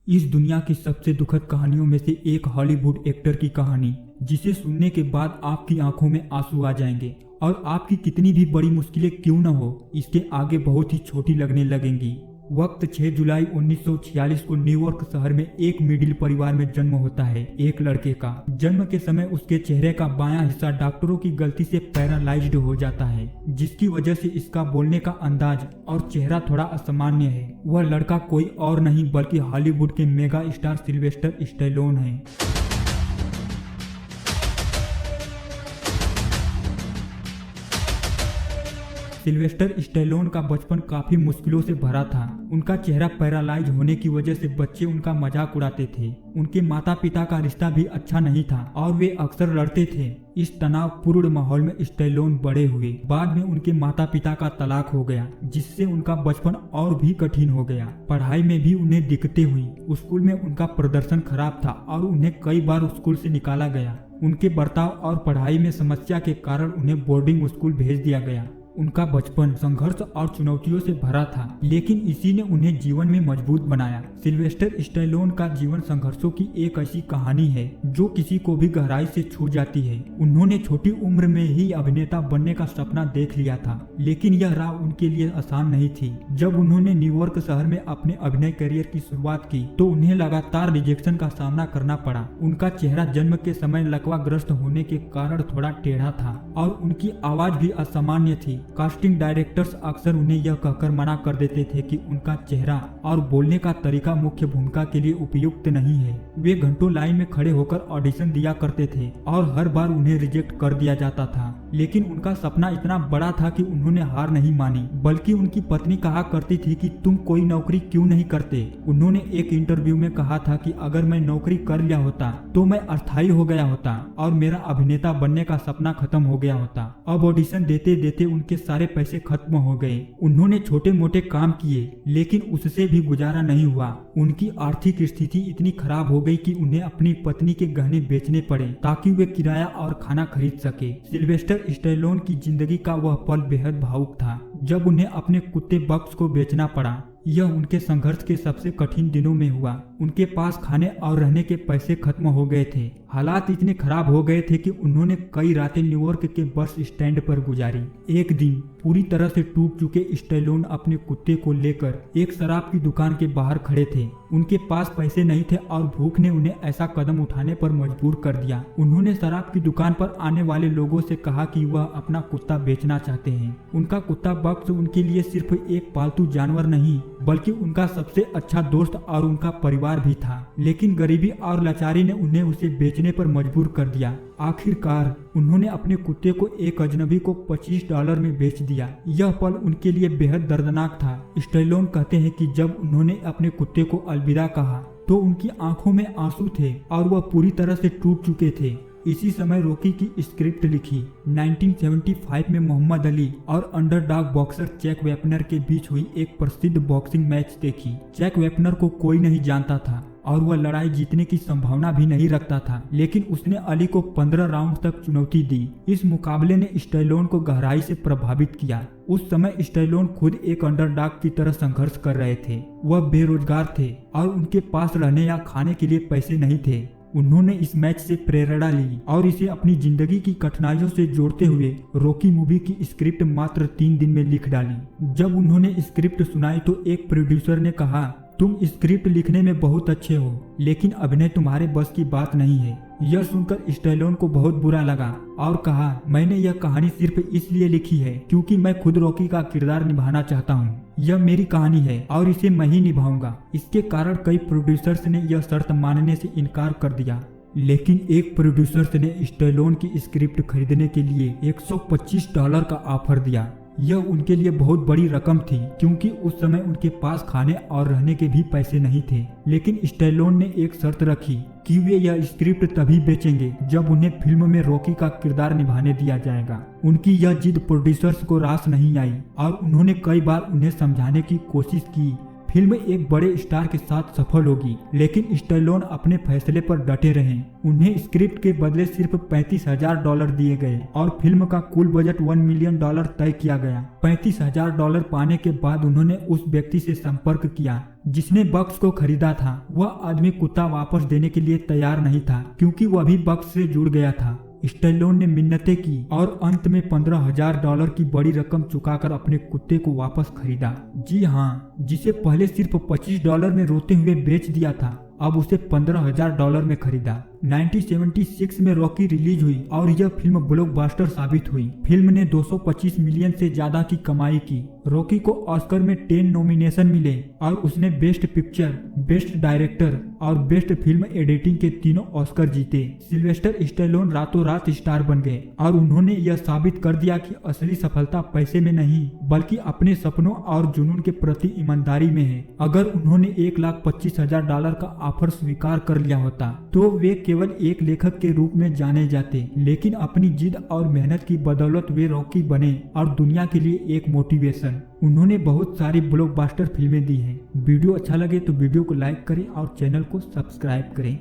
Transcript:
इस दुनिया की सबसे दुखद कहानियों में से एक हॉलीवुड एक्टर की कहानी, जिसे सुनने के बाद आपकी आंखों में आंसू आ जाएंगे और आपकी कितनी भी बड़ी मुश्किलें क्यों न हो, इसके आगे बहुत ही छोटी लगने लगेंगी। वक्त 6 जुलाई 1946 को न्यूयॉर्क शहर में एक मिडिल परिवार में जन्म होता है। एक लड़के का जन्म के समय उसके चेहरे का बायां हिस्सा डॉक्टरों की गलती से पैरालाइज्ड हो जाता है, जिसकी वजह से इसका बोलने का अंदाज और चेहरा थोड़ा असामान्य है। वह लड़का कोई और नहीं बल्कि हॉलीवुड के मेगा स्टार सिल्वेस्टर स्टैलोन है। सिल्वेस्टर स्टैलोन का बचपन काफी मुश्किलों से भरा था। उनका चेहरा पैरालाइज होने की वजह से बच्चे उनका मजाक उड़ाते थे। उनके माता पिता का रिश्ता भी अच्छा नहीं था और वे अक्सर लड़ते थे। इस तनावपूर्ण माहौल में स्टैलोन बड़े हुए। बाद में उनके माता पिता का तलाक हो गया, जिससे उनका बचपन और भी कठिन हो गया। पढ़ाई में भी उन्हें दिक्कतें हुई। स्कूल में उनका प्रदर्शन खराब था और उन्हें कई बार स्कूल से निकाला गया। उनके बर्ताव और पढ़ाई में समस्या के कारण उन्हें बोर्डिंग स्कूल भेज दिया गया। उनका बचपन संघर्ष और चुनौतियों से भरा था, लेकिन इसी ने उन्हें जीवन में मजबूत बनाया। सिल्वेस्टर स्टैलोन का जीवन संघर्षों की एक ऐसी कहानी है जो किसी को भी गहराई से छू जाती है। उन्होंने छोटी उम्र में ही अभिनेता बनने का सपना देख लिया था, लेकिन यह राह उनके लिए आसान नहीं थी। जब उन्होंने न्यूयॉर्क शहर में अपने अभिनय करियर की शुरुआत की तो उन्हें लगातार रिजेक्शन का सामना करना पड़ा। उनका चेहरा जन्म के समय लकवाग्रस्त होने के कारण थोड़ा टेढ़ा था और उनकी आवाज भी असामान्य थी। कास्टिंग डायरेक्टर्स अक्सर उन्हें यह कहकर मना कर देते थे कि उनका चेहरा और बोलने का तरीका मुख्य भूमिका के लिए उपयुक्त नहीं है। वे घंटों लाइन में खड़े होकर ऑडिशन दिया करते थे और हर बार उन्हें रिजेक्ट कर दिया जाता था, लेकिन उनका सपना इतना बड़ा था कि उन्होंने हार नहीं मानी। बल्कि उनकी पत्नी कहा करती थी कि तुम कोई नौकरी क्यों नहीं करते। उन्होंने एक इंटरव्यू में कहा था कि अगर मैं नौकरी कर लिया होता तो मैं अस्थायी हो गया होता और मेरा अभिनेता बनने का सपना खत्म हो गया होता। अब ऑडिशन देते देते उनके सारे पैसे खत्म हो गए। उन्होंने छोटे मोटे काम किए, लेकिन उससे भी गुजारा नहीं हुआ। उनकी आर्थिक स्थिति इतनी खराब हो गई कि उन्हें अपनी पत्नी के गहने बेचने पड़े ताकि वे किराया और खाना खरीद सके। सिल्वेस्टर स्टैलोन की जिंदगी का वह पल बेहद भावुक था जब उन्हें अपने कुत्ते बक्स को बेचना पड़ा। यह उनके संघर्ष के सबसे कठिन दिनों में हुआ। उनके पास खाने और रहने के पैसे खत्म हो गए थे। हालात इतने खराब हो गए थे कि उन्होंने कई रातें न्यूयॉर्क के बस स्टैंड पर गुजारी। एक दिन पूरी तरह से टूट चुके स्टैलोन अपने कुत्ते को लेकर एक शराब की दुकान के बाहर खड़े थे। उनके पास पैसे नहीं थे और भूख ने उन्हें ऐसा कदम उठाने पर मजबूर कर दिया। उन्होंने शराब की दुकान पर आने वाले लोगों से कहा कि वह अपना कुत्ता बेचना चाहते हैं। उनका कुत्ता बक्स उनके लिए सिर्फ एक पालतू जानवर नहीं बल्कि उनका सबसे अच्छा दोस्त और उनका परिवार भी था। लेकिन गरीबी और लाचारी ने उन्हें उसे बेचने पर मजबूर कर दिया। आखिरकार उन्होंने अपने कुत्ते को एक अजनबी को $25 में बेच दिया। यह पल उनके लिए बेहद दर्दनाक था। स्टैलोन कहते हैं कि जब उन्होंने अपने कुत्ते को अलविदा कहा तो उनकी आंखों में आंसू थे और वह पूरी तरह से टूट चुके थे। इसी समय रॉकी की स्क्रिप्ट लिखी। 1975 में मोहम्मद अली और अंडरडॉग बॉक्सर जैक वेपनर के बीच हुई एक प्रसिद्ध बॉक्सिंग मैच देखी। जैक वेपनर को कोई नहीं जानता था और वह लड़ाई जीतने की संभावना भी नहीं रखता था, लेकिन उसने अली को 15 राउंड तक चुनौती दी। इस मुकाबले ने स्टैलोन को गहराई से प्रभावित किया। उस समय स्टैलोन खुद एक अंडरडॉग की तरह संघर्ष कर रहे थे। वह बेरोजगार थे और उनके पास रहने या खाने के लिए पैसे नहीं थे। उन्होंने इस मैच से प्रेरणा ली और इसे अपनी जिंदगी की कठिनाइयों से जोड़ते हुए रॉकी मूवी की स्क्रिप्ट मात्र 3 दिन में लिख डाली। जब उन्होंने स्क्रिप्ट सुनाई तो एक प्रोड्यूसर ने कहा, तुम स्क्रिप्ट लिखने में बहुत अच्छे हो, लेकिन अभिनय तुम्हारे बस की बात नहीं है। यह सुनकर स्टैलोन को बहुत बुरा लगा और कहा, मैंने यह कहानी सिर्फ इसलिए लिखी है क्योंकि मैं खुद रॉकी का किरदार निभाना चाहता हूँ। यह मेरी कहानी है और इसे मैं ही निभाऊंगा। इसके कारण कई प्रोड्यूसर्स ने यह शर्त मानने से इनकार कर दिया, लेकिन एक प्रोड्यूसर्स ने स्टैलोन की स्क्रिप्ट खरीदने के लिए $125 का ऑफर दिया। यह उनके लिए बहुत बड़ी रकम थी क्योंकि उस समय उनके पास खाने और रहने के भी पैसे नहीं थे। लेकिन स्टैलोन ने एक शर्त रखी कि वे यह स्क्रिप्ट तभी बेचेंगे जब उन्हें फिल्म में रॉकी का किरदार निभाने दिया जाएगा। उनकी यह जिद प्रोड्यूसर्स को रास नहीं आई और उन्होंने कई बार उन्हें समझाने की कोशिश की। फिल्म एक बड़े स्टार के साथ सफल होगी, लेकिन स्टैलोन अपने फैसले पर डटे रहे। उन्हें स्क्रिप्ट के बदले सिर्फ $35,000 दिए गए और फिल्म का कुल बजट $1 मिलियन तय किया गया। $35,000 पाने के बाद उन्होंने उस व्यक्ति से संपर्क किया जिसने बक्स को खरीदा था। वह आदमी कुत्ता वापस देने के लिए तैयार नहीं था क्योंकि वह भी बक्स से जुड़ गया था। स्टैलोन ने मिन्नतें की और अंत में $15,000 की बड़ी रकम चुकाकर अपने कुत्ते को वापस खरीदा। जी हाँ, जिसे पहले सिर्फ $25 में रोते हुए बेच दिया था, अब उसे $15,000 में खरीदा। 1976 में रॉकी रिलीज हुई और यह फिल्म ब्लॉकबस्टर साबित हुई। फिल्म ने 225 मिलियन से ज्यादा की कमाई की। रॉकी को ऑस्कर में 10 नॉमिनेशन मिले और उसने बेस्ट पिक्चर, बेस्ट डायरेक्टर और बेस्ट फिल्म एडिटिंग के तीनों ऑस्कर जीते। सिल्वेस्टर स्टैलोन रातों रात स्टार बन गए और उन्होंने यह साबित कर दिया कि असली सफलता पैसे में नहीं बल्कि अपने सपनों और जुनून के प्रति ईमानदारी में है। अगर उन्होंने $1,25,000 का ऑफर स्वीकार कर लिया होता तो वे केवल एक लेखक के रूप में जाने जाते, लेकिन अपनी जिद और मेहनत की बदौलत वे रॉकी बने और दुनिया के लिए एक मोटिवेशन। उन्होंने बहुत सारी ब्लॉकबस्टर फिल्में दी हैं। वीडियो अच्छा लगे तो वीडियो को लाइक करें और चैनल को सब्सक्राइब करें।